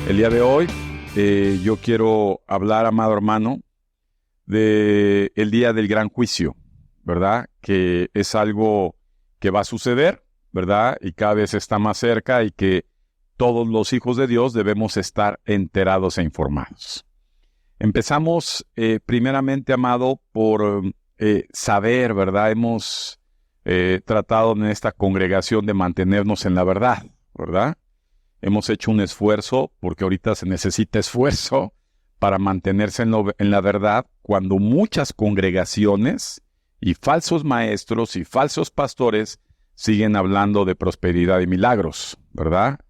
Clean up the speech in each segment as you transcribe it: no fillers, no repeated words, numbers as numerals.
El día de hoy yo quiero hablar, amado hermano, de el día del gran juicio, ¿verdad? Que es algo que va a suceder, ¿verdad? Y cada vez está más cerca y que todos los hijos de Dios debemos estar enterados e informados. Empezamos primeramente, amado, por saber, ¿verdad? Hemos tratado en esta congregación de mantenernos en la verdad, ¿verdad? Hemos hecho un esfuerzo, porque ahorita se necesita esfuerzo para mantenerse en la verdad, cuando muchas congregaciones y falsos maestros y falsos pastores siguen hablando de prosperidad y milagros, ¿verdad?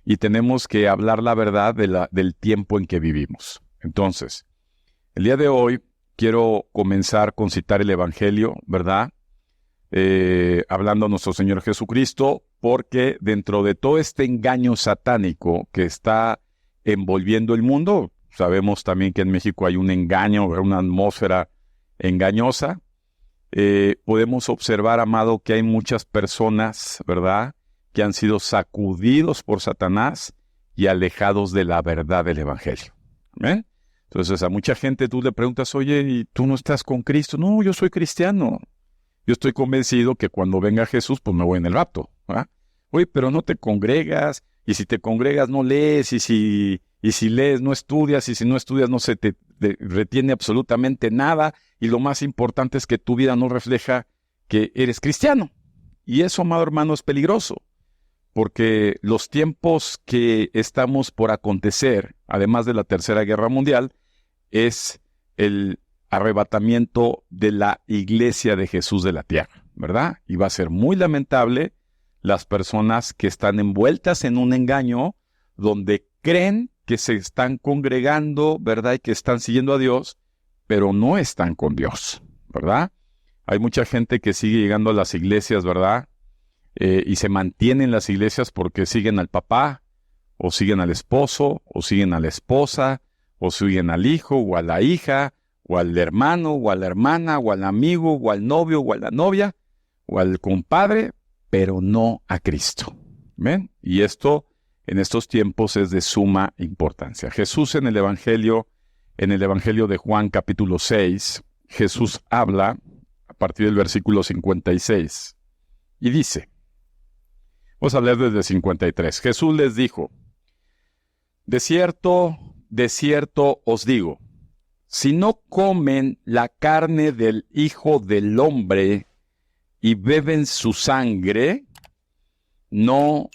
Y tenemos que hablar la verdad del tiempo en que vivimos. Entonces, el día de hoy quiero comenzar con citar el Evangelio, ¿verdad? Hablando a nuestro Señor Jesucristo, porque dentro de todo este engaño satánico que está envolviendo el mundo, sabemos también que en México hay un engaño, una atmósfera engañosa, podemos observar, amado, que hay muchas personas, ¿verdad?, que han sido sacudidos por Satanás y alejados de la verdad del Evangelio. ¿Amén? Entonces a mucha gente tú le preguntas, oye, ¿y tú no estás con Cristo? No, yo soy cristiano. Yo estoy convencido que cuando venga Jesús, pues me voy en el rapto, ¿verdad? Oye, pero no te congregas, y si te congregas no lees, y si lees no estudias, y si no estudias no se te retiene absolutamente nada, y lo más importante es que tu vida no refleja que eres cristiano. Y eso, amado hermano, es peligroso, porque los tiempos que estamos por acontecer, además de la Tercera Guerra Mundial, es el arrebatamiento de la iglesia de Jesús de la tierra, ¿verdad? Y va a ser muy lamentable las personas que están envueltas en un engaño donde creen que se están congregando, ¿verdad? Y que están siguiendo a Dios, pero no están con Dios, ¿verdad? Hay mucha gente que sigue llegando a las iglesias, ¿verdad? Y se mantiene en las iglesias porque siguen al papá, o siguen al esposo, o siguen a la esposa, o siguen al hijo, o a la hija, o al hermano, o a la hermana, o al amigo, o al novio, o a la novia, o al compadre, pero no a Cristo. ¿Ven? Y esto, en estos tiempos, es de suma importancia. Jesús en el Evangelio de Juan capítulo 6, Jesús habla a partir del versículo 56, y dice, vamos a leer desde 53. Jesús les dijo, de cierto os digo, si no comen la carne del Hijo del Hombre y beben su sangre, no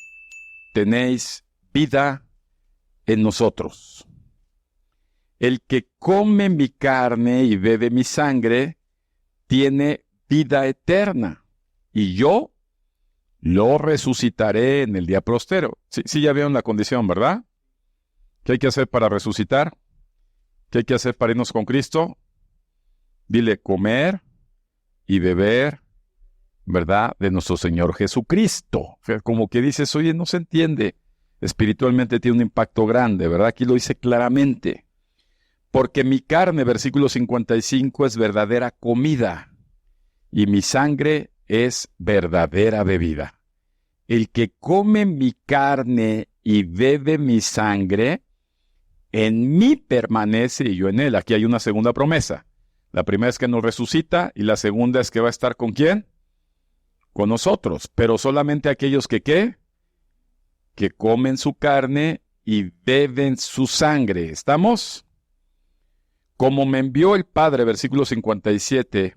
tenéis vida en nosotros. El que come mi carne y bebe mi sangre, tiene vida eterna, y yo lo resucitaré en el día postero. Sí, ya vieron la condición, ¿verdad? ¿Qué hay que hacer para resucitar? ¿Qué hay que hacer para irnos con Cristo? Dile, comer y beber, ¿verdad?, de nuestro Señor Jesucristo. Como que dices, oye, no se entiende. Espiritualmente tiene un impacto grande, ¿verdad? Aquí lo dice claramente. Porque mi carne, versículo 55, es verdadera comida, y mi sangre es verdadera bebida. El que come mi carne y bebe mi sangre, en mí permanece y yo en él. Aquí hay una segunda promesa. La primera es que nos resucita y la segunda es que va a estar ¿con quién? Con nosotros. Pero solamente aquellos que ¿qué? Que comen su carne y beben su sangre. ¿Estamos? Como me envió el Padre, versículo 57,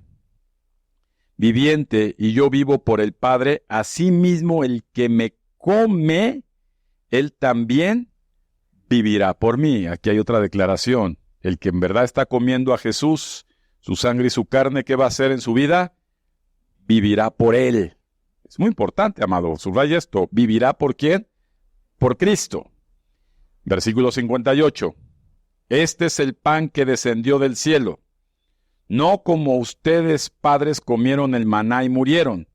viviente, y yo vivo por el Padre, asimismo el que me come, él también vivirá por mí. Aquí hay otra declaración. El que en verdad está comiendo a Jesús, su sangre y su carne, ¿qué va a hacer en su vida? Vivirá por él. Es muy importante, amado. Subraya esto. ¿Vivirá por quién? Por Cristo. Versículo 58. Este es el pan que descendió del cielo. No como ustedes, padres, comieron el maná y murieron.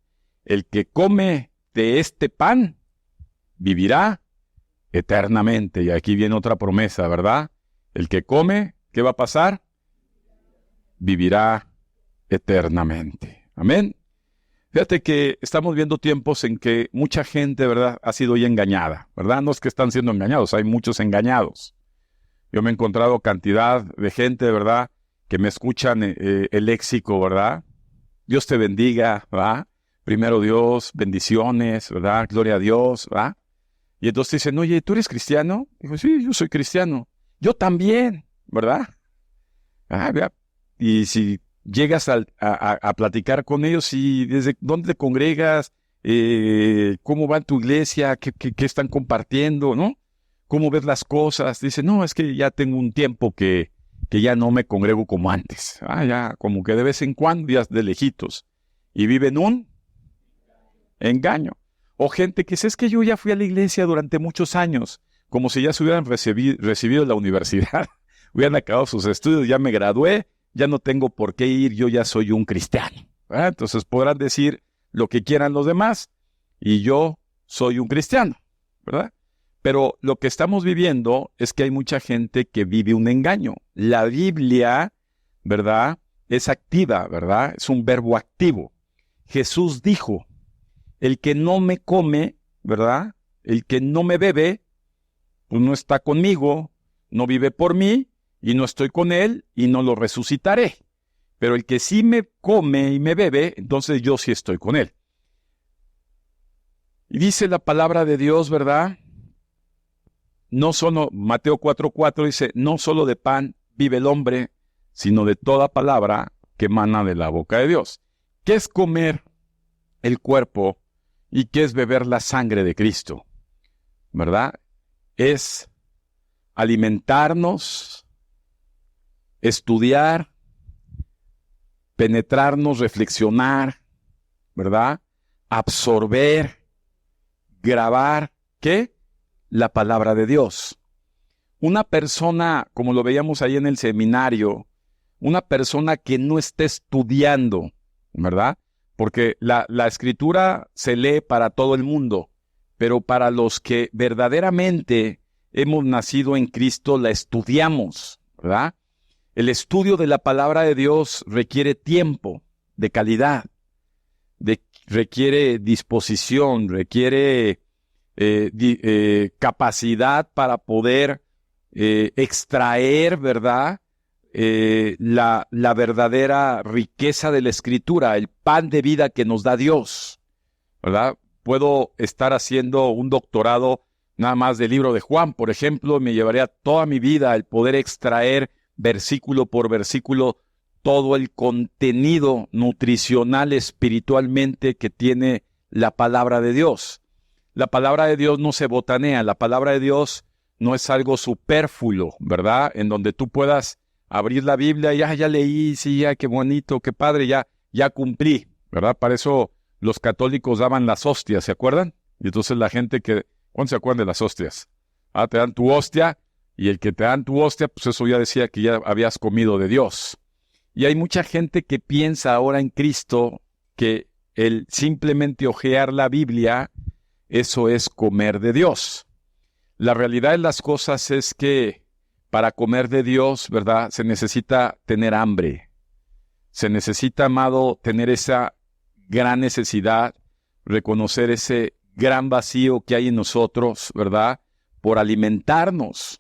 El que come de este pan, vivirá eternamente. Y aquí viene otra promesa, ¿verdad? El que come, ¿qué va a pasar? Vivirá eternamente. Amén. Fíjate que estamos viendo tiempos en que mucha gente, ¿verdad?, ha sido ya engañada, ¿verdad? No es que están siendo engañados, hay muchos engañados. Yo me he encontrado cantidad de gente, ¿verdad?, que me escuchan el léxico, ¿verdad? Dios te bendiga, ¿verdad? Primero Dios, bendiciones, ¿verdad? Gloria a Dios, ¿verdad? Y entonces dicen, oye, ¿tú eres cristiano? Digo, sí, yo soy cristiano. Yo también, ¿verdad? ¿Verdad? Y si llegas a platicar con ellos y desde dónde te congregas, cómo va en tu iglesia, qué están compartiendo, ¿no? ¿Cómo ves las cosas? Dice, no, es que ya tengo un tiempo que ya no me congrego como antes. Ya como que de vez en cuando, ya de lejitos. Y viven un engaño. O gente que dice, es que yo ya fui a la iglesia durante muchos años, como si ya se hubieran recibido la universidad, hubieran acabado sus estudios, ya me gradué, ya no tengo por qué ir, yo ya soy un cristiano. ¿Verdad? Entonces podrán decir lo que quieran los demás, y yo soy un cristiano, ¿verdad? Pero lo que estamos viviendo es que hay mucha gente que vive un engaño. La Biblia, ¿verdad?, es activa, ¿verdad? Es un verbo activo. Jesús dijo, el que no me come, ¿verdad?, el que no me bebe, pues no está conmigo, no vive por mí, y no estoy con él, y no lo resucitaré. Pero el que sí me come y me bebe, entonces yo sí estoy con él. Y dice la palabra de Dios, ¿verdad? No solo, Mateo 4:4 dice, no solo de pan vive el hombre, sino de toda palabra que emana de la boca de Dios. ¿Qué es comer el cuerpo y qué es beber la sangre de Cristo? ¿Verdad? Es alimentarnos, estudiar, penetrarnos, reflexionar, ¿verdad? Absorber, grabar, ¿qué? La palabra de Dios. Una persona, como lo veíamos ahí en el seminario, una persona que no esté estudiando, ¿verdad? Porque la escritura se lee para todo el mundo, pero para los que verdaderamente hemos nacido en Cristo, la estudiamos, ¿verdad? El estudio de la palabra de Dios requiere tiempo, de calidad, requiere disposición, requiere capacidad para poder extraer, ¿verdad?, la verdadera riqueza de la Escritura, el pan de vida que nos da Dios, ¿verdad? Puedo estar haciendo un doctorado nada más del libro de Juan, por ejemplo, me llevaría toda mi vida el poder extraer versículo por versículo todo el contenido nutricional espiritualmente que tiene la palabra de Dios. La palabra de Dios no se botanea, la palabra de Dios no es algo superfluo, ¿verdad? En donde tú puedas abrir la Biblia y ya leí, sí, ya qué bonito, qué padre, ya cumplí, ¿verdad? Para eso los católicos daban las hostias, ¿se acuerdan? Y entonces la gente ¿cuándo se acuerdan de las hostias? Te dan tu hostia, y el que te dan tu hostia, pues eso ya decía que ya habías comido de Dios. Y hay mucha gente que piensa ahora en Cristo que el simplemente hojear la Biblia, eso es comer de Dios. La realidad de las cosas es que para comer de Dios, ¿verdad?, se necesita tener hambre. Se necesita, amado, tener esa gran necesidad, reconocer ese gran vacío que hay en nosotros, ¿verdad?, por alimentarnos.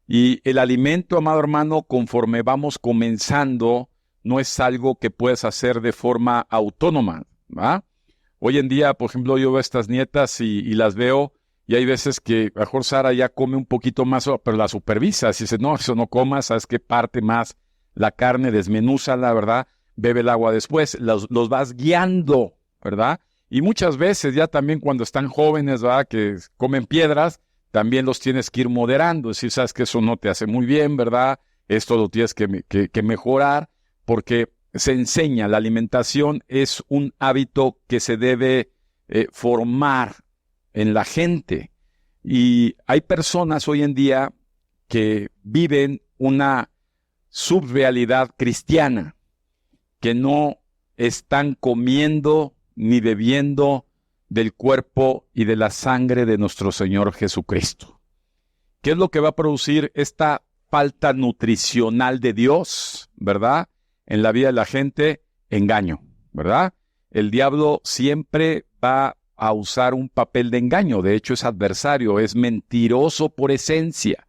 Y el alimento, amado hermano, conforme vamos comenzando, no es algo que puedes hacer de forma autónoma, ¿verdad? Hoy en día, por ejemplo, yo veo a estas nietas y las veo, y hay veces que mejor Sara ya come un poquito más, pero la supervisa. Si dice, no, eso no comas, sabes que parte más la carne, desmenúzala, ¿verdad? Bebe el agua después, los vas guiando, ¿verdad? Y muchas veces ya también cuando están jóvenes, ¿verdad?, que comen piedras, también los tienes que ir moderando. Es decir, sabes que eso no te hace muy bien, ¿verdad? Esto lo tienes que mejorar, porque se enseña, la alimentación es un hábito que se debe formar en la gente. Y hay personas hoy en día que viven una subrealidad cristiana, que no están comiendo ni bebiendo del cuerpo y de la sangre de nuestro Señor Jesucristo. ¿Qué es lo que va a producir esta falta nutricional de Dios, verdad, en la vida de la gente? Engaño, ¿verdad? el diablo siempre va a usar un papel de engaño. De hecho, es adversario, es mentiroso por esencia.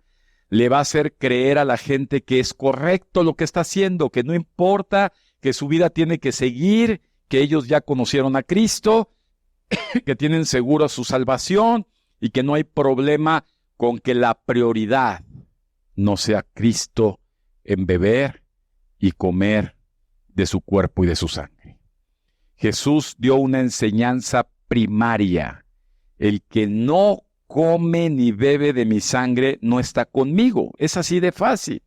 Le va a hacer creer a la gente que es correcto lo que está haciendo, que no importa, que su vida tiene que seguir, que ellos ya conocieron a Cristo, que tienen seguro su salvación y que no hay problema con que la prioridad no sea Cristo en beber y comer de su cuerpo y de su sangre. Jesús dio una enseñanza primaria. El que no come ni bebe de mi sangre no está conmigo. Es así de fácil.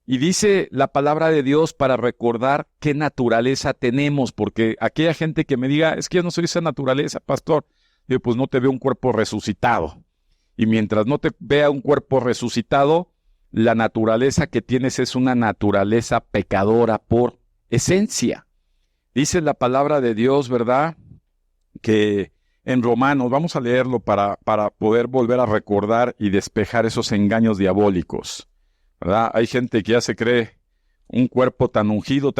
Y dice la palabra de Dios para recordar qué naturaleza tenemos, porque aquella gente que me diga, es que yo no soy esa naturaleza, pastor, digo, pues no te veo un cuerpo resucitado. Y mientras no te vea un cuerpo resucitado, la naturaleza que tienes es una naturaleza pecadora por esencia. Dice la palabra de Dios, ¿verdad?, que en Romanos, vamos a leerlo para poder volver a recordar y despejar esos engaños diabólicos, ¿verdad? Hay gente que ya se cree un cuerpo tan ungido,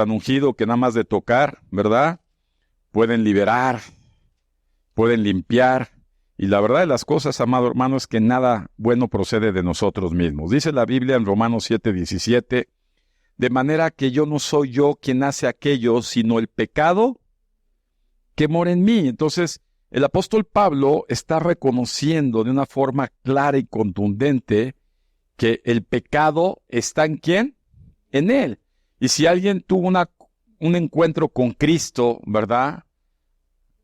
que nada más de tocar, ¿verdad?, pueden liberar, pueden limpiar. Y la verdad de las cosas, amado hermano, es que nada bueno procede de nosotros mismos. Dice la Biblia en Romanos 7:17, de manera que yo no soy yo quien hace aquello, sino el pecado que mora en mí. Entonces, el apóstol Pablo está reconociendo de una forma clara y contundente que el pecado está ¿en quién? En él. Y si alguien tuvo un encuentro con Cristo, ¿verdad?,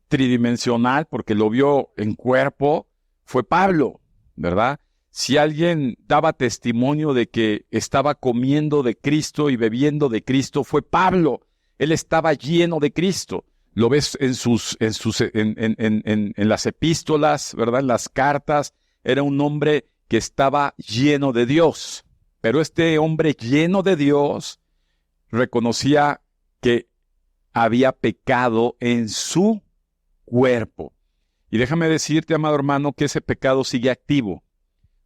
tridimensional, porque lo vio en cuerpo, fue Pablo, ¿verdad? Si alguien daba testimonio de que estaba comiendo de Cristo y bebiendo de Cristo, fue Pablo. Él estaba lleno de Cristo. Lo ves en las epístolas, ¿verdad?, en las cartas. Era un hombre que estaba lleno de Dios. Pero este hombre lleno de Dios reconocía que había pecado en su cuerpo. Y déjame decirte, amado hermano, que ese pecado sigue activo,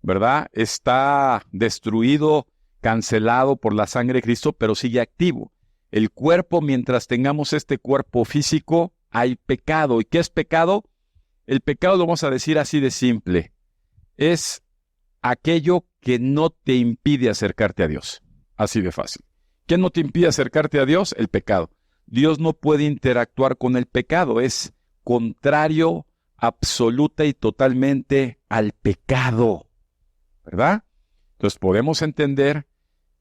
¿verdad? Está destruido, cancelado por la sangre de Cristo, pero sigue activo. El cuerpo, mientras tengamos este cuerpo físico, hay pecado. ¿Y qué es pecado? El pecado, lo vamos a decir así de simple, es aquello que no te impide acercarte a Dios. Así de fácil. ¿Qué no te impide acercarte a Dios? El pecado. Dios no puede interactuar con el pecado, es contrario absoluta y totalmente al pecado, ¿verdad? Entonces podemos entender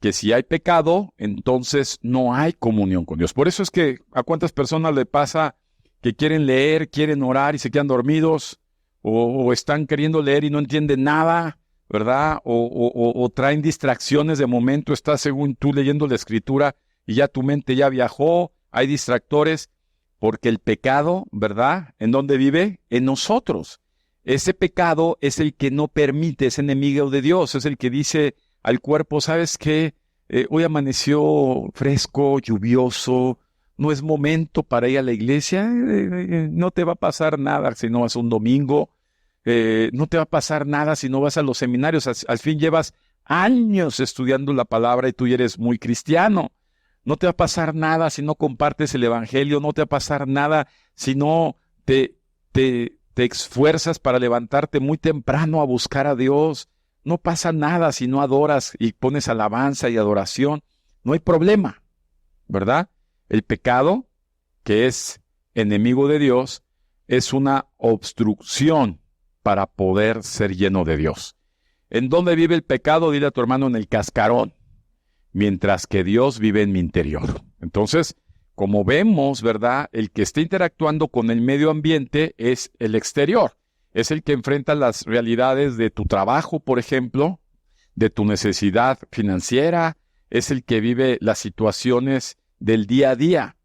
que si hay pecado, entonces no hay comunión con Dios. Por eso es que a cuántas personas le pasa que quieren leer, quieren orar y se quedan dormidos, o están queriendo leer y no entienden nada, ¿verdad? O traen distracciones de momento, estás según tú leyendo la Escritura y ya tu mente ya viajó, hay distractores. Porque el pecado, ¿verdad?, ¿en dónde vive? En nosotros. Ese pecado es el que no permite, es enemigo de Dios, es el que dice al cuerpo, ¿sabes qué? Hoy amaneció fresco, lluvioso, no es momento para ir a la iglesia, no te va a pasar nada si no vas un domingo, no te va a pasar nada si no vas a los seminarios, al fin llevas años estudiando la palabra y tú ya eres muy cristiano. No te va a pasar nada si no compartes el evangelio, no te va a pasar nada si no te esfuerzas para levantarte muy temprano a buscar a Dios. No pasa nada si no adoras y pones alabanza y adoración. No hay problema, ¿verdad? El pecado, que es enemigo de Dios, es una obstrucción para poder ser lleno de Dios. ¿En dónde vive el pecado? Dile a tu hermano, en el cascarón. Mientras que Dios vive en mi interior. Entonces, como vemos, ¿verdad?, el que está interactuando con el medio ambiente es el exterior. Es el que enfrenta las realidades de tu trabajo, por ejemplo, de tu necesidad financiera, es el que vive las situaciones del día a día.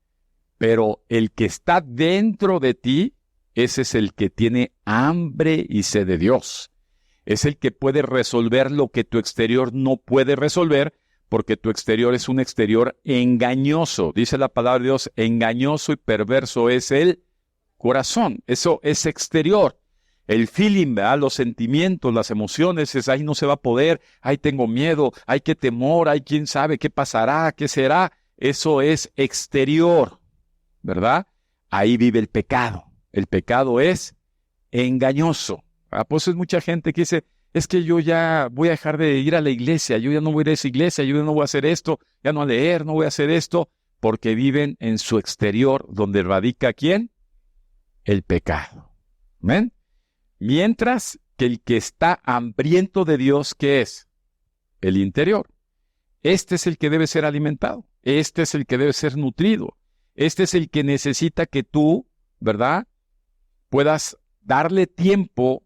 Pero el que está dentro de ti, ese es el que tiene hambre y sed de Dios. Es el que puede resolver lo que tu exterior no puede resolver, porque tu exterior es un exterior engañoso. Dice la palabra de Dios, engañoso y perverso es el corazón. Eso es exterior. El feeling, ¿verdad?, los sentimientos, las emociones, es ahí no se va a poder, ahí tengo miedo, ay qué temor, ay quién sabe qué pasará, qué será. Eso es exterior, ¿verdad? ahí vive el pecado. El pecado es engañoso. Pues es mucha gente que dice, es que yo ya voy a dejar de ir a la iglesia, yo ya no voy a ir a esa iglesia, yo ya no voy a hacer esto, ya no voy a leer, no voy a hacer esto, porque viven en su exterior, donde radica ¿quién? El pecado. ¿Ven? Mientras que el que está hambriento de Dios, ¿qué es? El interior. Este es el que debe ser alimentado. Este es el que debe ser nutrido. Este es el que necesita que tú, ¿verdad?, puedas darle tiempo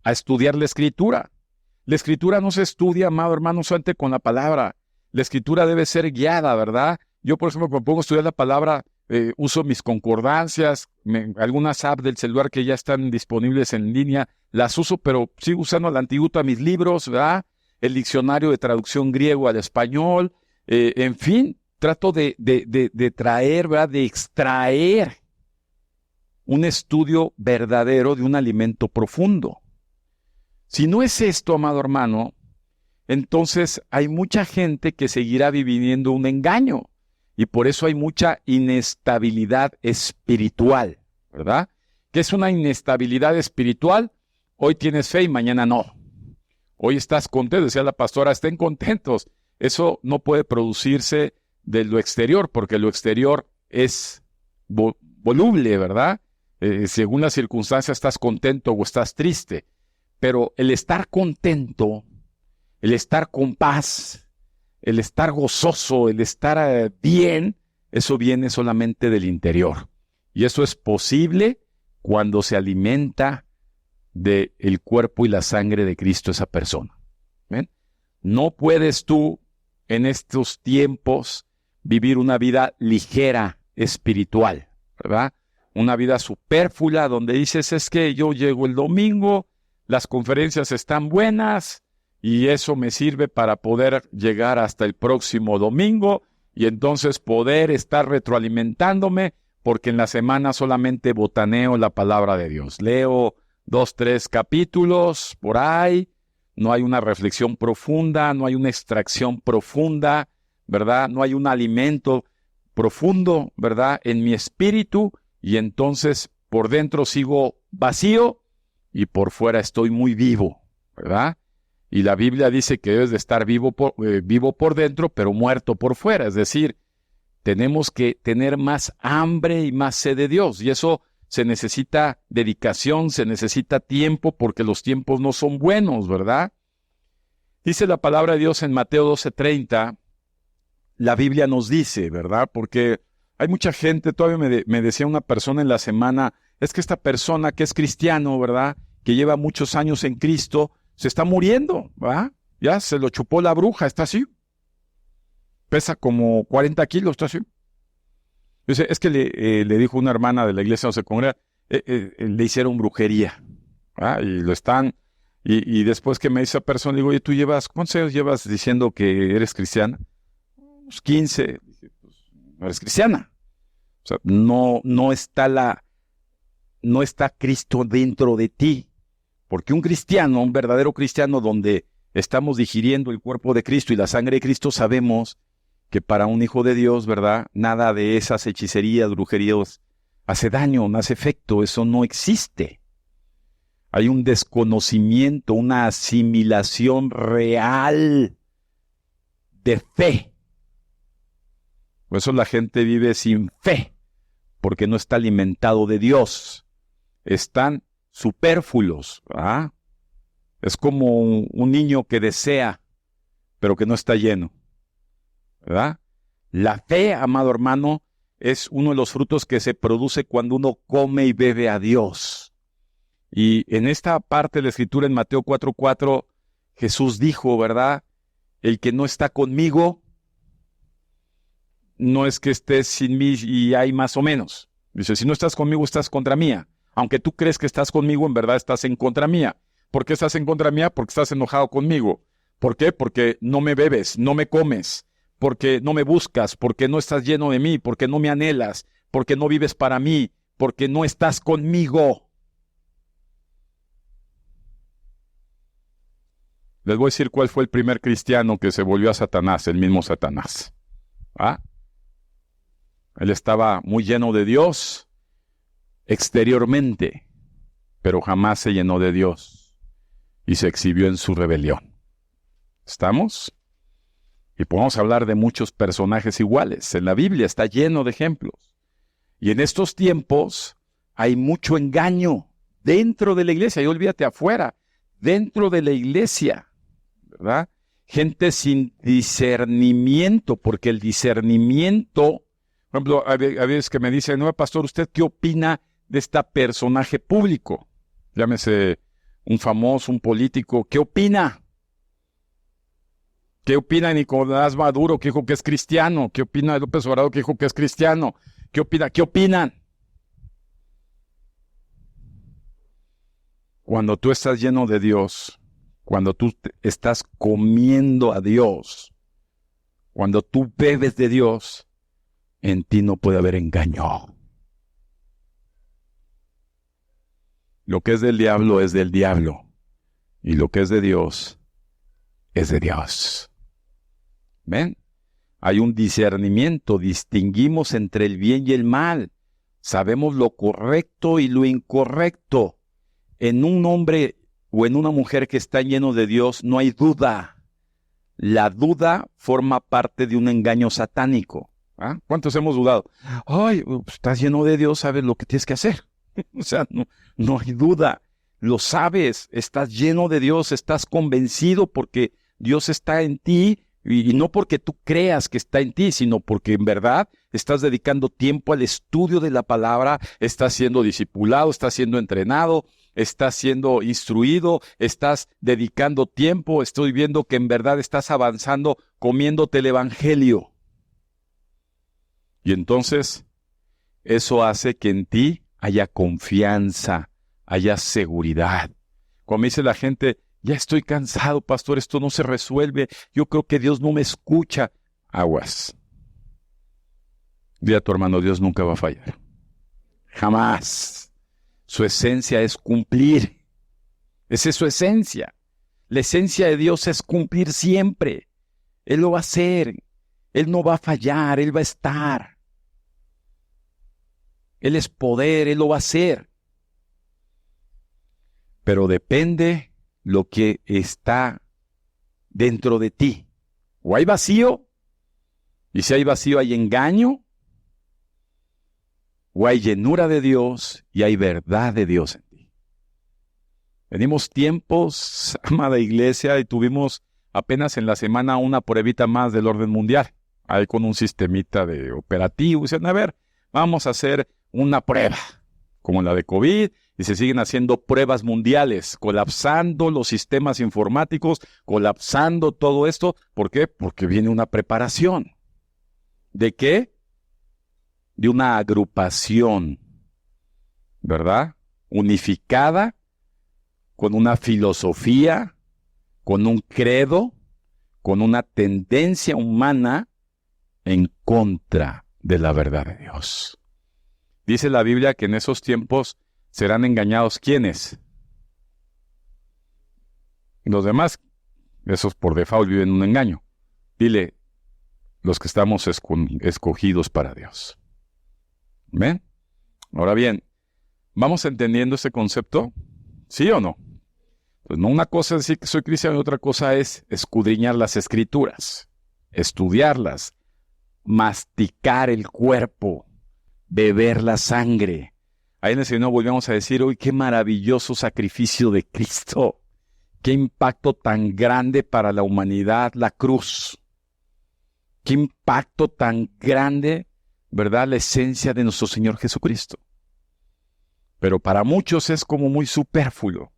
a estudiar la Escritura. La Escritura no se estudia, amado hermano, solamente con la palabra. La Escritura debe ser guiada, ¿verdad? Yo, por ejemplo, propongo estudiar la palabra, uso mis concordancias, algunas apps del celular que ya están disponibles en línea, las uso, pero sigo usando al antiguo, mis libros, ¿verdad? El diccionario de traducción griego al español, en fin, trato de traer, ¿verdad?, de extraer un estudio verdadero de un alimento profundo. Si no es esto, amado hermano, entonces hay mucha gente que seguirá viviendo un engaño y por eso hay mucha inestabilidad espiritual, ¿verdad? ¿Qué es una inestabilidad espiritual? Hoy tienes fe y mañana no. Hoy estás contento, decía la pastora, estén contentos. Eso no puede producirse de lo exterior, porque lo exterior es voluble, ¿verdad? Según las circunstancias estás contento o estás triste. Pero el estar contento, el estar con paz, el estar gozoso, el estar bien, eso viene solamente del interior. Y eso es posible cuando se alimenta del cuerpo y la sangre de Cristo esa persona. ¿Ven? No puedes tú en estos tiempos vivir una vida ligera espiritual, ¿verdad? Una vida supérflua donde dices, es que yo llego el domingo, las conferencias están buenas y eso me sirve para poder llegar hasta el próximo domingo y entonces poder estar retroalimentándome porque en la semana solamente botaneo la palabra de Dios. Leo 2, 3 capítulos por ahí, no hay una reflexión profunda, no hay una extracción profunda, ¿verdad? No hay un alimento profundo, ¿verdad?, en mi espíritu y entonces por dentro sigo vacío y por fuera estoy muy vivo, ¿verdad? Y la Biblia dice que debes de estar vivo por dentro, pero muerto por fuera. Es decir, tenemos que tener más hambre y más sed de Dios. Y eso se necesita dedicación, se necesita tiempo, porque los tiempos no son buenos, ¿verdad? Dice la palabra de Dios en Mateo 12:30, la Biblia nos dice, ¿verdad? Porque hay mucha gente, todavía me decía una persona en la semana, es que esta persona que es cristiano, ¿verdad?, que lleva muchos años en Cristo, se está muriendo, ¿verdad? Ya se lo chupó la bruja, está así. Pesa como 40 kilos, está así. Dice, es que le dijo una hermana de la iglesia donde se congrega, le hicieron brujería, ¿verdad? Y lo están, y después que me dice esa persona, digo, oye, ¿cuántos años llevas diciendo que eres cristiana? Unos 15. Dice, pues, no eres cristiana. O sea, no está Cristo dentro de ti. Porque un cristiano, un verdadero cristiano, donde estamos digiriendo el cuerpo de Cristo y la sangre de Cristo, sabemos que para un hijo de Dios, ¿verdad?, nada de esas hechicerías, brujerías hace daño, no hace efecto, eso no existe. Hay un desconocimiento, una asimilación real de fe. Por eso la gente vive sin fe, porque no está alimentado de Dios. Están supérfluos, ¿verdad? Es como un niño que desea, pero que no está lleno, ¿verdad? La fe, amado hermano, es uno de los frutos que se produce cuando uno come y bebe a Dios. Y en esta parte de la Escritura, en Mateo 4:4, Jesús dijo, ¿verdad?, el que no está conmigo, no es que estés sin mí y hay más o menos. Dice, si no estás conmigo, estás contra mía. Aunque tú crees que estás conmigo, en verdad estás en contra mía. ¿Por qué estás en contra mía? Porque estás enojado conmigo. ¿Por qué? Porque no me bebes, no me comes, porque no me buscas, porque no estás lleno de mí, porque no me anhelas, porque no vives para mí, porque no estás conmigo. Les voy a decir cuál fue el primer cristiano que se volvió a Satanás, el mismo Satanás. ¿Ah? Él estaba muy lleno de Dios, exteriormente, pero jamás se llenó de Dios y se exhibió en su rebelión. ¿Estamos? Y podemos hablar de muchos personajes iguales. En la Biblia está lleno de ejemplos. Y en estos tiempos hay mucho engaño dentro de la iglesia. Y olvídate afuera, dentro de la iglesia, ¿verdad? Gente sin discernimiento, porque el discernimiento, por ejemplo, hay veces que me dicen, no, pastor, ¿usted qué opina de este personaje público? Llámese un famoso, un político, ¿qué opina? ¿Qué opina Nicolás Maduro, que dijo que es cristiano? ¿Qué opina López Obrador, que dijo que es cristiano? ¿Qué opina? ¿Qué opinan? Cuando tú estás lleno de Dios, cuando tú estás comiendo a Dios, cuando tú bebes de Dios, en ti no puede haber engaño. Lo que es del diablo es del diablo, y lo que es de Dios es de Dios. ¿Ven? Hay un discernimiento, distinguimos entre el bien y el mal, sabemos lo correcto y lo incorrecto. En un hombre o en una mujer que está lleno de Dios no hay duda. La duda forma parte de un engaño satánico. ¿Ah? ¿Cuántos hemos dudado? Ay, estás lleno de Dios, sabes lo que tienes que hacer. O sea, no hay duda. Lo sabes, estás lleno de Dios, estás convencido porque Dios está en ti y no porque tú creas que está en ti, sino porque en verdad estás dedicando tiempo al estudio de la palabra, estás siendo discipulado, estás siendo entrenado, estás siendo instruido, estás dedicando tiempo, estoy viendo que en verdad estás avanzando comiéndote el evangelio. Y entonces, eso hace que en ti haya confianza, haya seguridad. Cuando me dice la gente, ya estoy cansado, pastor, esto no se resuelve, yo creo que Dios no me escucha. Aguas. Dile a tu hermano, Dios nunca va a fallar. Jamás. Su esencia es cumplir. Esa es su esencia. La esencia de Dios es cumplir siempre. Él lo va a hacer. Él no va a fallar, Él va a estar. Él es poder, Él lo va a hacer. Pero depende lo que está dentro de ti. O hay vacío, y si hay vacío hay engaño, o hay llenura de Dios y hay verdad de Dios en ti. Venimos tiempos, amada iglesia, y tuvimos apenas en la semana una pruebita más del orden mundial. Ahí con un sistemita de operativo. Dicen, a ver, vamos a hacer una prueba, como la de COVID, y se siguen haciendo pruebas mundiales, colapsando los sistemas informáticos, colapsando todo esto. ¿Por qué? Porque viene una preparación. ¿De qué? De una agrupación, ¿verdad? Unificada, con una filosofía, con un credo, con una tendencia humana en contra de la verdad de Dios. Dice la Biblia que en esos tiempos serán engañados, ¿quiénes? Los demás, esos por default viven un engaño. Dile, los que estamos escogidos para Dios. ¿Ven? Ahora bien, ¿vamos entendiendo ese concepto? ¿Sí o no? Pues no, una cosa es decir que soy cristiano y otra cosa es escudriñar las escrituras, estudiarlas, masticar el cuerpo, beber la sangre. Ahí en el Señor volvemos a decir, hoy qué maravilloso sacrificio de Cristo, qué impacto tan grande para la humanidad la cruz, qué impacto tan grande, ¿verdad? La esencia de nuestro Señor Jesucristo. Pero para muchos es como muy superfluo,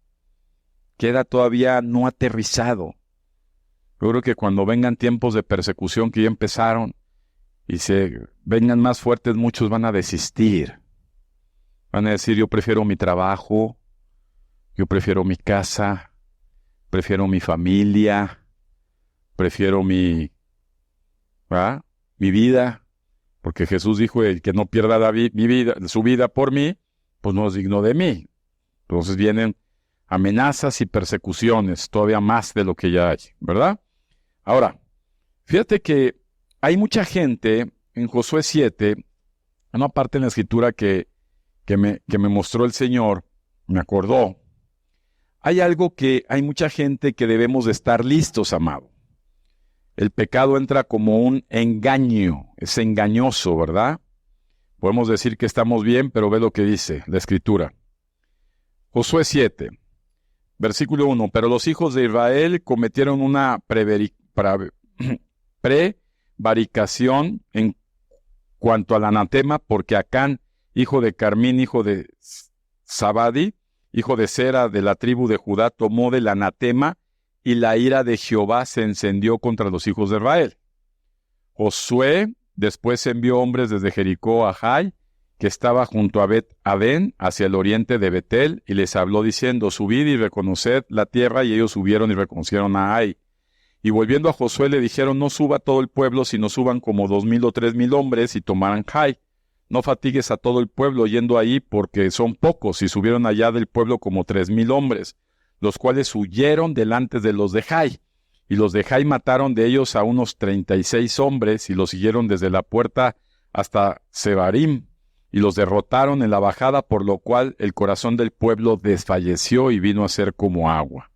queda todavía no aterrizado. Yo creo que cuando vengan tiempos de persecución que ya empezaron y se vengan más fuertes, muchos van a desistir. Van a decir, yo prefiero mi trabajo, yo prefiero mi casa, prefiero mi familia, prefiero mi vida, porque Jesús dijo, el que no pierda su vida por mí, pues no es digno de mí. Entonces vienen amenazas y persecuciones, todavía más de lo que ya hay, ¿verdad? Ahora, fíjate que hay mucha gente en Josué 7, una parte en la Escritura que que me mostró el Señor, me acordó. Hay algo que hay mucha gente que debemos de estar listos, amado. El pecado entra como un engaño, es engañoso, ¿verdad? Podemos decir que estamos bien, pero ve lo que dice la Escritura. Josué 7, versículo 1. Pero los hijos de Israel cometieron una prevaricación en cuanto al anatema, porque Acán, hijo de Carmín, hijo de Zabadi, hijo de Sera, de la tribu de Judá, tomó del anatema, y la ira de Jehová se encendió contra los hijos de Israel. Josué después envió hombres desde Jericó a Jai, que estaba junto a Bet-Aven, hacia el oriente de Betel, y les habló diciendo: subid y reconoced la tierra, y ellos subieron y reconocieron a Ai. Y volviendo a Josué le dijeron: no suba todo el pueblo, sino suban como 2,000 o 3,000 hombres, y tomaran Jai. No fatigues a todo el pueblo yendo ahí, porque son pocos, y subieron allá del pueblo como 3,000 hombres, los cuales huyeron delante de los de Jai. Y los de Jai mataron de ellos a unos 36 hombres, y los siguieron desde la puerta hasta Sebarim, y los derrotaron en la bajada, por lo cual el corazón del pueblo desfalleció y vino a ser como agua.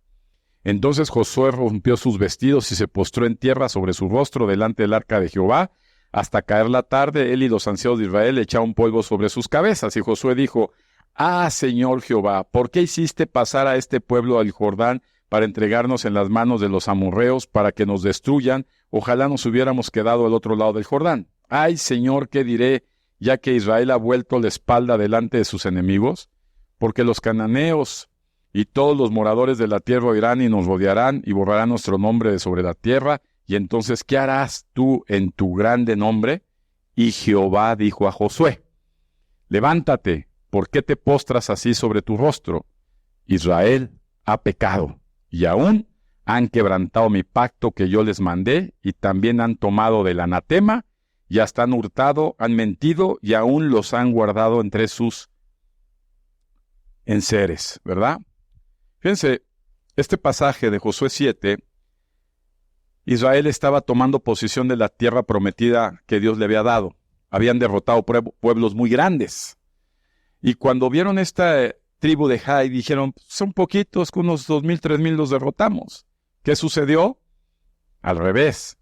Entonces Josué rompió sus vestidos y se postró en tierra sobre su rostro delante del arca de Jehová. Hasta caer la tarde, él y los ancianos de Israel echaron polvo sobre sus cabezas. Y Josué dijo: ah, Señor Jehová, ¿por qué hiciste pasar a este pueblo al Jordán para entregarnos en las manos de los amorreos, para que nos destruyan? Ojalá nos hubiéramos quedado al otro lado del Jordán. Ay, Señor, ¿qué diré, ya que Israel ha vuelto la espalda delante de sus enemigos? Porque los cananeos y todos los moradores de la tierra oirán y nos rodearán y borrarán nuestro nombre de sobre la tierra. Y entonces, ¿qué harás tú en tu grande nombre? Y Jehová dijo a Josué: levántate, ¿por qué te postras así sobre tu rostro? Israel ha pecado, y aún han quebrantado mi pacto que yo les mandé, y también han tomado del anatema, y hasta han hurtado, han mentido, y aún los han guardado entre sus enseres, ¿verdad? Fíjense, este pasaje de Josué 7, Israel estaba tomando posesión de la tierra prometida que Dios le había dado. Habían derrotado pueblos muy grandes. Y cuando vieron esta tribu de Jai, dijeron: son poquitos, con unos 2,000, 3,000 los derrotamos. ¿Qué sucedió? Al revés.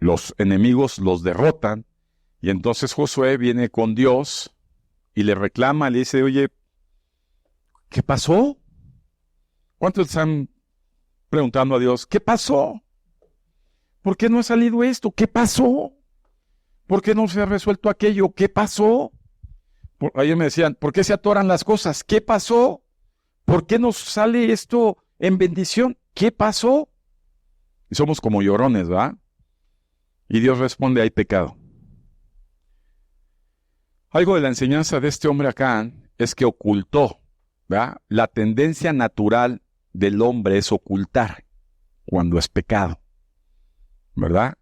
Los enemigos los derrotan. Y entonces Josué viene con Dios y le reclama, le dice: oye, ¿qué pasó? ¿Cuántos están preguntando a Dios: ¿qué pasó? ¿Por qué no ha salido esto? ¿Qué pasó? ¿Por qué no se ha resuelto aquello? ¿Qué pasó? Ayer me decían: ¿por qué se atoran las cosas? ¿Qué pasó? ¿Por qué nos sale esto en bendición? ¿Qué pasó? Y somos como llorones, ¿verdad? Y Dios responde: hay pecado. Algo de la enseñanza de este hombre acá es que ocultó, ¿verdad? La tendencia natural del hombre es ocultar cuando es pecado, ¿verdad?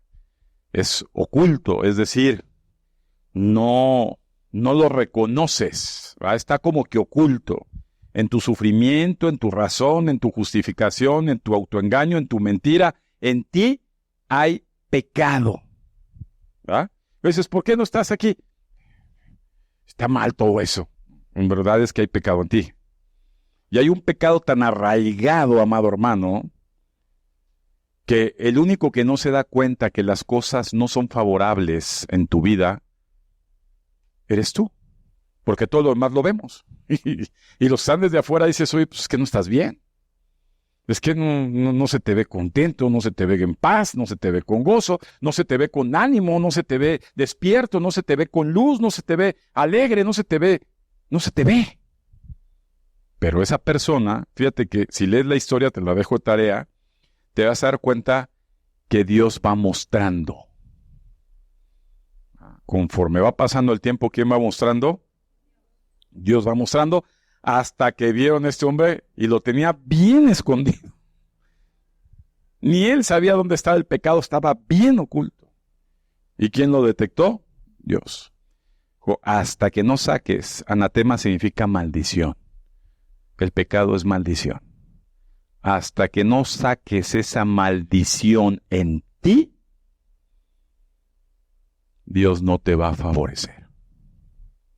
Es oculto, es decir, no lo reconoces, ¿verdad? Está como que oculto en tu sufrimiento, en tu razón, en tu justificación, en tu autoengaño, en tu mentira. En ti hay pecado, ¿verdad? Y dices: ¿por qué no estás aquí? Está mal todo eso. En verdad es que hay pecado en ti. Y hay un pecado tan arraigado, amado hermano, que el único que no se da cuenta que las cosas no son favorables en tu vida eres tú. Porque todo lo demás lo vemos. Y los que están desde afuera dices: oye, pues es que no estás bien. Es que no se te ve contento, no se te ve en paz, no se te ve con gozo, no se te ve con ánimo, no se te ve despierto, no se te ve con luz, no se te ve alegre, no se te ve. Pero esa persona, fíjate que si lees la historia, te la dejo de tarea, te vas a dar cuenta que Dios va mostrando. Conforme va pasando el tiempo, ¿quién va mostrando? Dios va mostrando, hasta que vieron a este hombre y lo tenía bien escondido. Ni él sabía dónde estaba el pecado, estaba bien oculto. ¿Y quién lo detectó? Dios. Hasta que no saques, anatema significa maldición. El pecado es maldición. Hasta que no saques esa maldición en ti, Dios no te va a favorecer.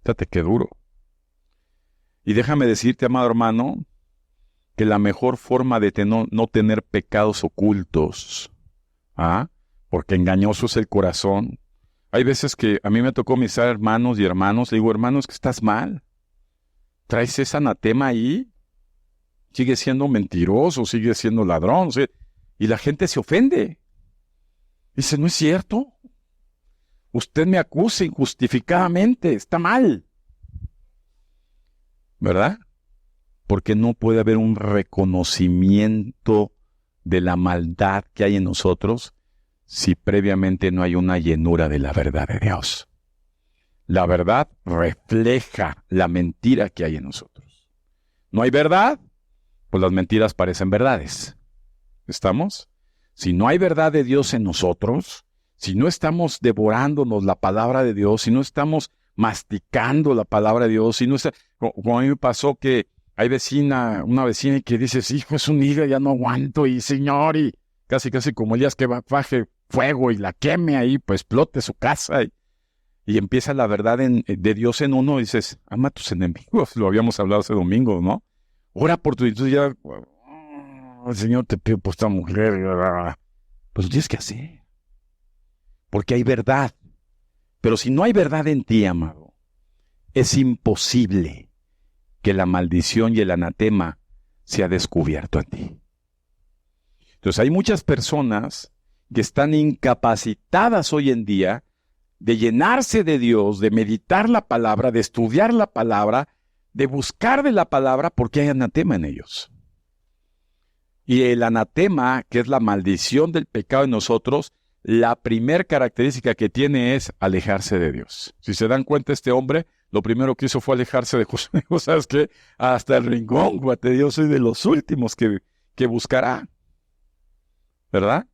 Fíjate qué duro. Y déjame decirte, amado hermano, que la mejor forma de no tener pecados ocultos, porque engañoso es el corazón. Hay veces que a mí me tocó mis hermanos y hermanos, le digo, hermano, es que estás mal. Traes ese anatema ahí, sigues siendo mentiroso, sigues siendo ladrón, y la gente se ofende. Dice, no es cierto. Usted me acusa injustificadamente, está mal. ¿Verdad? Porque no puede haber un reconocimiento de la maldad que hay en nosotros si previamente no hay una llenura de la verdad de Dios. La verdad refleja la mentira que hay en nosotros. ¿No hay verdad? Pues las mentiras parecen verdades. ¿Estamos? Si no hay verdad de Dios en nosotros, si no estamos devorándonos la palabra de Dios, si no estamos masticando la palabra de Dios, si no está, como a mí me pasó que hay una vecina que dice, hijo, es un hijo, ya no aguanto, y señor, y casi como Elías que baje fuego y la queme ahí, pues explote su casa, y empieza la verdad de Dios en uno, y dices, ama a tus enemigos, lo habíamos hablado ese domingo, ¿no? Ora por tu, entonces ya, Señor, te pido por esta mujer, pues lo tienes que hacer, porque hay verdad, pero si no hay verdad en ti, amado, es imposible que la maldición y el anatema sea descubierto en ti. Entonces hay muchas personas que están incapacitadas hoy en día de llenarse de Dios, de meditar la palabra, de estudiar la palabra, de buscar de la palabra porque hay anatema en ellos. Y el anatema, que es la maldición del pecado en nosotros, la primer característica que tiene es alejarse de Dios. Si se dan cuenta, este hombre, lo primero que hizo fue alejarse de José. ¿Sabes qué? Hasta el rincón, guate, yo soy de los últimos que buscará. ¿Verdad?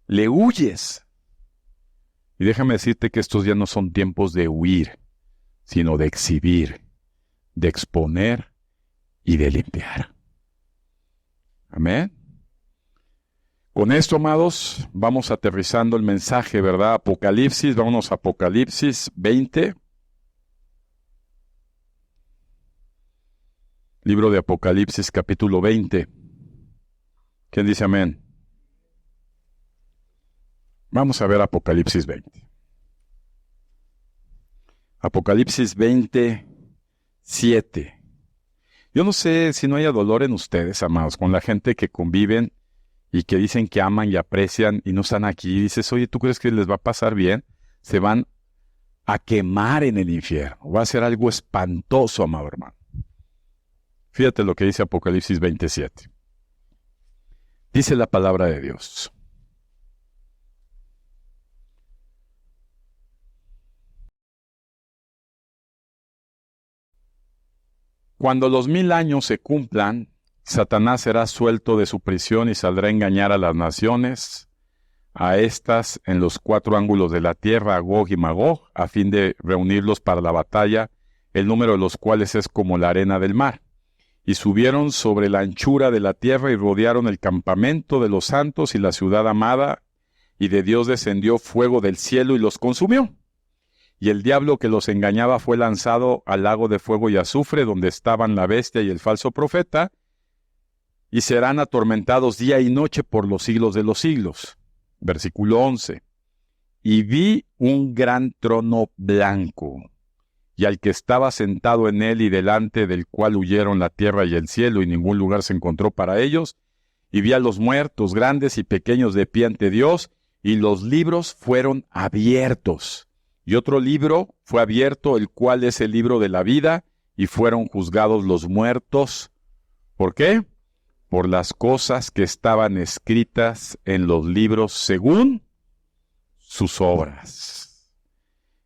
Le huyes. Y déjame decirte que estos ya no son tiempos de huir, sino de exhibir, de exponer y de limpiar. Amén. Con esto, amados, vamos aterrizando el mensaje, ¿verdad? Apocalipsis, vámonos a Apocalipsis 20. Libro de Apocalipsis, capítulo 20. ¿Quién dice amén? Vamos a ver Apocalipsis 20. Apocalipsis 20, 7. Yo no sé si no haya dolor en ustedes, amados, con la gente que conviven y que dicen que aman y aprecian y no están aquí. Y dices, oye, ¿tú crees que les va a pasar bien? Se van a quemar en el infierno. Va a ser algo espantoso, amado hermano. Fíjate lo que dice Apocalipsis 27. Dice la palabra de Dios. Cuando los 1000 años se cumplan, Satanás será suelto de su prisión y saldrá a engañar a las naciones, a estas en los 4 ángulos de la tierra, a Gog y Magog, a fin de reunirlos para la batalla, el número de los cuales es como la arena del mar. Y subieron sobre la anchura de la tierra y rodearon el campamento de los santos y la ciudad amada, y de Dios descendió fuego del cielo y los consumió. Y el diablo que los engañaba fue lanzado al lago de fuego y azufre, donde estaban la bestia y el falso profeta, y serán atormentados día y noche por los siglos de los siglos. Versículo 11. Y vi un gran trono blanco, y al que estaba sentado en él y delante del cual huyeron la tierra y el cielo, y ningún lugar se encontró para ellos, y vi a los muertos, grandes y pequeños, de pie ante Dios, y los libros fueron abiertos. Y otro libro fue abierto, el cual es el libro de la vida, y fueron juzgados los muertos. ¿Por qué? Por las cosas que estaban escritas en los libros según sus obras.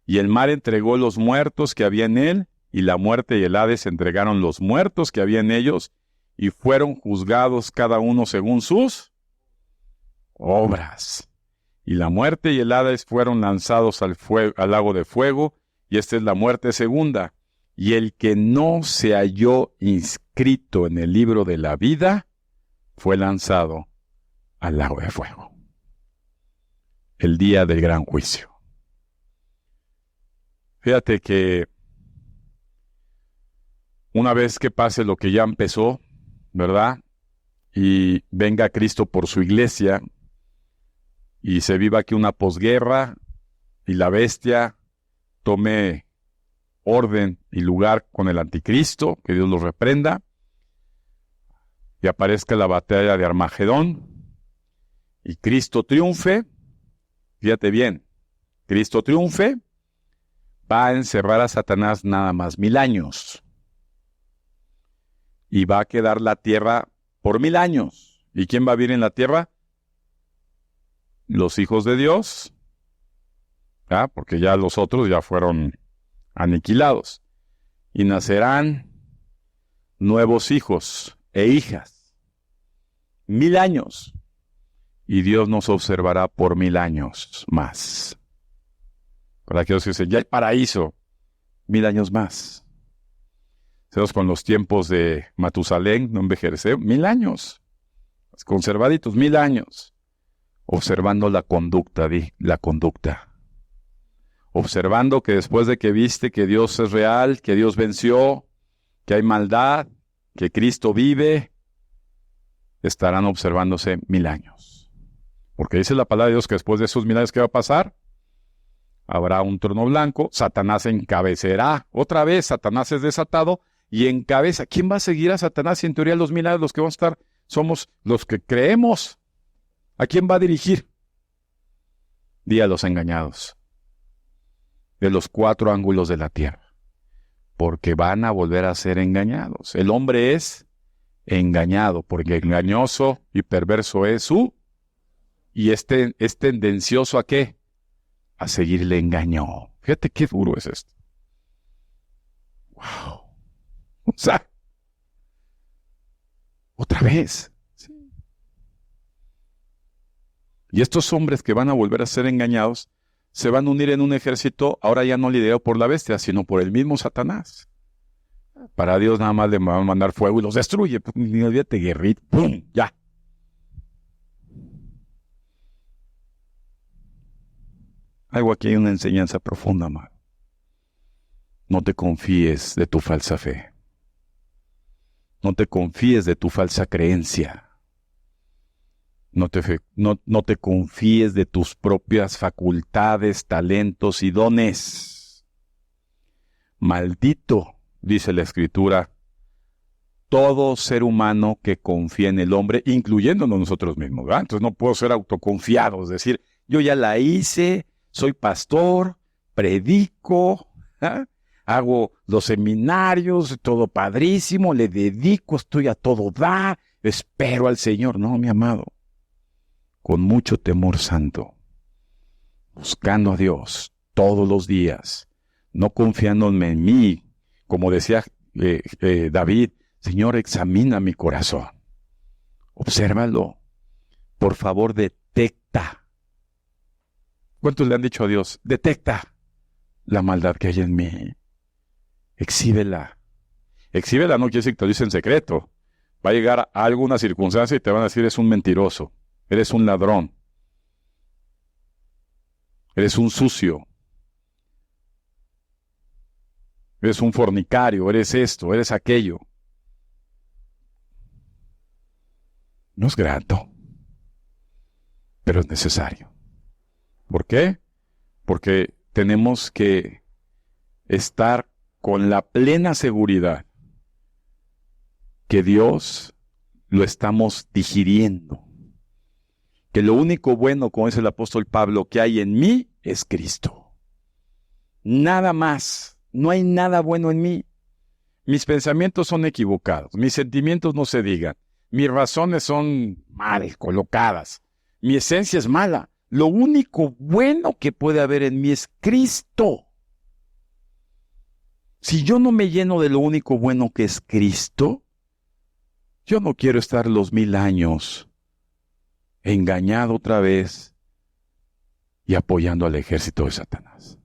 Y el mar entregó los muertos que había en él, y la muerte y el Hades entregaron los muertos que había en ellos, y fueron juzgados cada uno según sus obras. Y la muerte y el Hades fueron lanzados al lago de fuego, y esta es la muerte segunda. Y el que no se halló inscrito en el libro de la vida, fue lanzado al lago de fuego. El día del gran juicio. Fíjate que una vez que pase lo que ya empezó, ¿verdad? Y venga Cristo por su iglesia y se viva aquí una posguerra y la bestia tome orden y lugar con el anticristo, que Dios lo reprenda, y aparezca la batalla de Armagedón y Cristo triunfe. Fíjate bien, Cristo triunfe, va a encerrar a Satanás nada más 1000 años y va a quedar la tierra por 1000 años. ¿Y quién va a vivir en la tierra? Los hijos de Dios, ¿ah? Porque ya los otros ya fueron aniquilados. Y nacerán nuevos hijos e hijas. 1000 años. Y Dios nos observará por 1000 años más. Para aquellos que dicen, ya hay paraíso, 1000 años más. Estamos con los tiempos de Matusalén, no envejecer, 1000 años. Conservaditos, 1000 años. Observando la conducta, la conducta. Observando que después de que viste que Dios es real, que Dios venció, que hay maldad, que Cristo vive, estarán observándose 1000 años. Porque dice la palabra de Dios que después de esos 1000 años, ¿qué va a pasar? Habrá un trono blanco, Satanás encabecerá. Otra vez, Satanás es desatado y encabeza. ¿Quién va a seguir a Satanás? Y en teoría los 1000 años los que vamos a estar somos los que creemos. ¿A quién va a dirigir? Di a los engañados. De los 4 ángulos de la tierra. Porque van a volver a ser engañados. El hombre es engañado, porque engañoso y perverso es su. Y es tendencioso ¿a qué? A seguirle engaño. Fíjate qué duro es esto. Wow. O sea, otra vez. Sí. Y estos hombres que van a volver a ser engañados se van a unir en un ejército, ahora ya no liderado por la bestia, sino por el mismo Satanás. Para Dios nada más le van a mandar fuego y los destruye. Ni olvídate, guerrita. ¡Pum! Ya. Algo aquí hay una enseñanza profunda, amado. No te confíes de tu falsa fe. No te confíes de tu falsa creencia. No te confíes de tus propias facultades, talentos y dones. Maldito, dice la Escritura, todo ser humano que confía en el hombre, incluyéndonos nosotros mismos, ¿verdad? Entonces no puedo ser autoconfiado, es decir, yo ya la hice, soy pastor, predico, ¿eh? Hago los seminarios, todo padrísimo, le dedico, estoy a todo dar, espero al Señor. No, mi amado, con mucho temor santo, buscando a Dios todos los días, no confiándome en mí, como decía David, Señor, examina mi corazón, obsérvalo, por favor, detecta. ¿Cuántos le han dicho a Dios? Detecta la maldad que hay en mí. Exhíbela. Exhíbela no quiere decir que te lo dice en secreto. Va a llegar a alguna circunstancia y te van a decir, eres un mentiroso, eres un ladrón, eres un sucio, eres un fornicario, eres esto, eres aquello. No es grato, pero es necesario. ¿Por qué? Porque tenemos que estar con la plena seguridad que Dios lo estamos digiriendo. Que lo único bueno, como dice el apóstol Pablo, que hay en mí es Cristo. Nada más. No hay nada bueno en mí. Mis pensamientos son equivocados. Mis sentimientos no se digan. Mis razones son mal colocadas. Mi esencia es mala. Lo único bueno que puede haber en mí es Cristo. Si yo no me lleno de lo único bueno que es Cristo, yo no quiero estar los 1000 años engañado otra vez y apoyando al ejército de Satanás.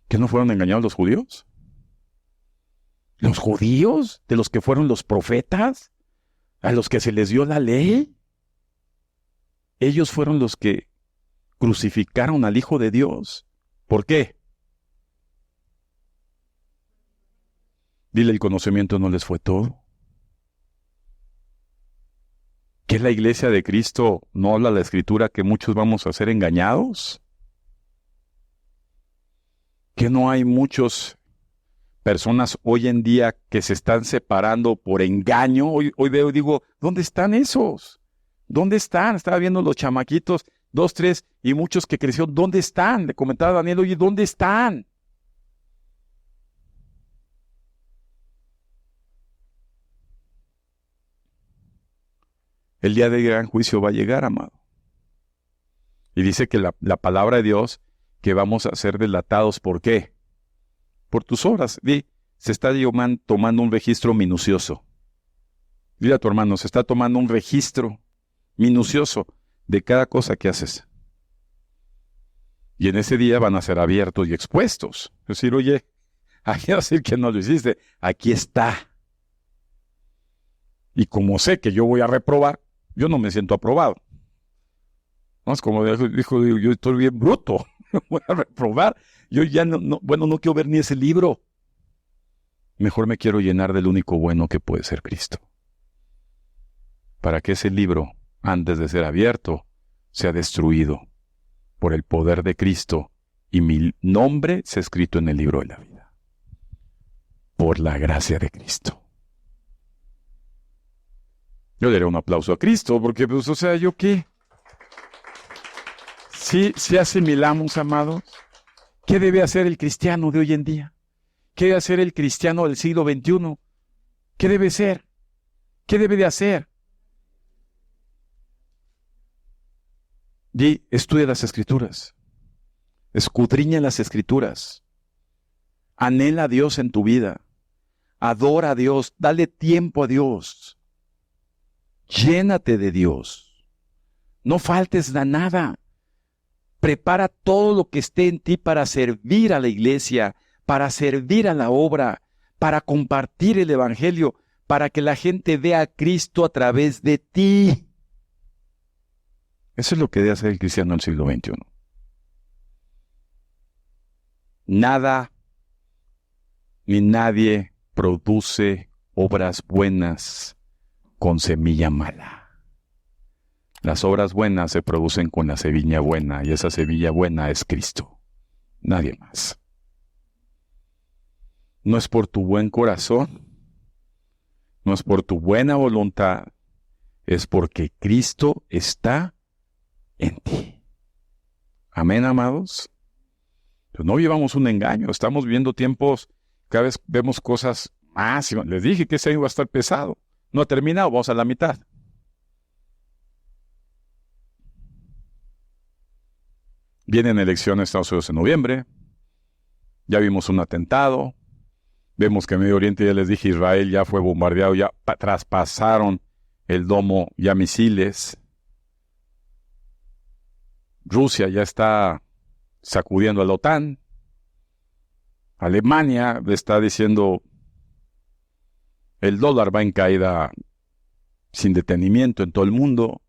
¿Que no fueron engañados los judíos? ¿Los judíos? ¿De los que fueron los profetas? ¿A los que se les dio la ley? Ellos fueron los que crucificaron al Hijo de Dios. ¿Por qué? Dile, el conocimiento no les fue todo. ¿Que la iglesia de Cristo no habla la Escritura que muchos vamos a ser engañados? ¿Que no hay muchas personas hoy en día que se están separando por engaño? Hoy veo y digo, ¿dónde están esos? ¿Dónde están? Estaba viendo los chamaquitos, 2, 3, y muchos que crecieron, ¿dónde están? Le comentaba a Daniel, oye, ¿dónde están? El día del gran juicio va a llegar, amado. Y dice que la palabra de Dios, que vamos a ser delatados, ¿por qué? Por tus obras. Se está tomando un registro minucioso. Dile a tu hermano, se está tomando un registro minucioso de cada cosa que haces. Y en ese día van a ser abiertos y expuestos. Es decir, oye, aquí va a decir que no lo hiciste, aquí está. Y como sé que yo voy a reprobar, yo no me siento aprobado. No, es como dijo, yo estoy bien bruto, voy a reprobar. Yo ya no quiero ver ni ese libro. Mejor me quiero llenar del único bueno que puede ser Cristo. Para que ese libro, antes de ser abierto, sea destruido por el poder de Cristo y mi nombre sea escrito en el libro de la vida. Por la gracia de Cristo. Yo le daré un aplauso a Cristo, porque, pues, o sea, ¿yo qué? Sí asimilamos, amados. ¿Qué debe hacer el cristiano de hoy en día? ¿Qué debe hacer el cristiano del siglo XXI? ¿Qué debe ser? ¿Qué debe de hacer? Estudia las Escrituras. Escudriña las Escrituras. Anhela a Dios en tu vida. Adora a Dios. Dale tiempo a Dios. Llénate de Dios. No faltes a nada. Prepara todo lo que esté en ti para servir a la iglesia, para servir a la obra, para compartir el evangelio, para que la gente vea a Cristo a través de ti. Eso es lo que debe hacer el cristiano del siglo XXI. Nada ni nadie produce obras buenas con semilla mala. Las obras buenas se producen con la semilla buena, y esa semilla buena es Cristo. Nadie más. No es por tu buen corazón, no es por tu buena voluntad, es porque Cristo está en ti. Amén, amados. Pues no vivamos un engaño, estamos viviendo tiempos, cada vez vemos cosas más. Les dije que ese año va a estar pesado. No ha terminado, vamos a la mitad. Vienen elecciones en Estados Unidos en noviembre. Ya vimos un atentado. Vemos que en Medio Oriente, ya les dije, Israel ya fue bombardeado, ya traspasaron el domo, ya misiles. Rusia ya está sacudiendo a la OTAN. Alemania le está diciendo, el dólar va en caída sin detenimiento en todo el mundo.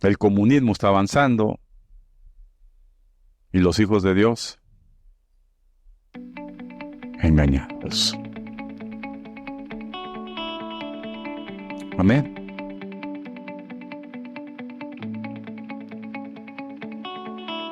El comunismo está avanzando. Y los hijos de Dios engañados. Amén.